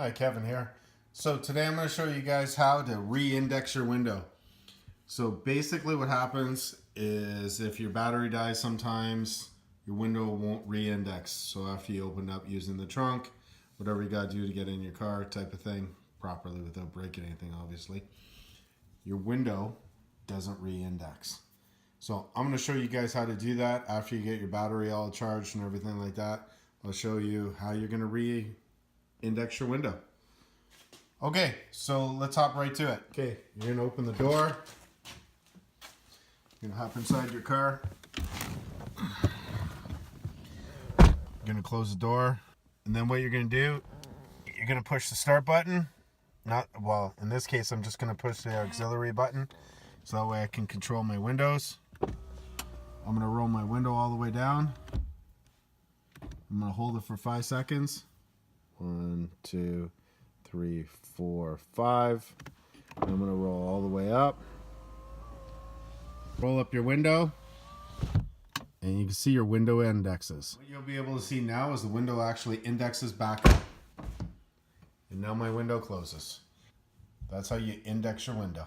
Hi, Kevin here. So today I'm going to show you guys how to re-index your window. So basically what happens is if your battery dies sometimes, your window won't re-index. So after you open up using the trunk, whatever you got to do to get in your car type of thing, properly without breaking anything obviously, your window doesn't re-index. So I'm going to show you guys how to do that after you get your battery all charged and everything like that. I'll show you how you're going to re-index your window. Okay, so let's hop right to it. Okay, you're going to open the door. You're going to hop inside your car. You're going to close the door. And then what you're going to do, you're going to push the start button. Well, in this case, I'm just going to push the auxiliary button. So that way I can control my windows. I'm going to roll my window all the way down. I'm going to hold it for 5 seconds. 1, 2, 3, 4, 5. And I'm going to roll all the way up. Roll up your window. And you can see your window indexes. What you'll be able to see now is the window actually indexes back up. And now my window closes. That's how you index your window.